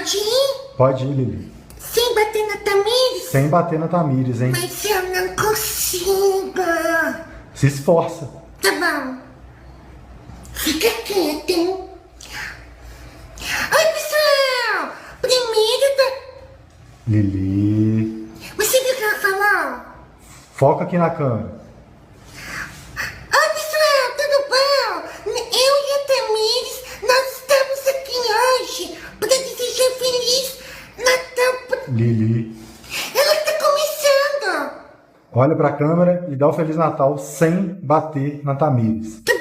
Pode ir? Pode ir, Lili. Sem bater na Tamires? Sem bater na Tamires, hein? Mas eu não consigo. Se esforça. Tá bom. Fica quieto, hein? Oi, pessoal! Primeiro, Lili. você viu o que ela falou? Foca aqui na câmera. Oi, pessoal, tudo bom? Eu e a Tamires, nós estamos aqui hoje para desejar Feliz Natal. Lili. Ela está começando. Olha pra câmera e dá o Feliz Natal sem bater na Tamires. Tá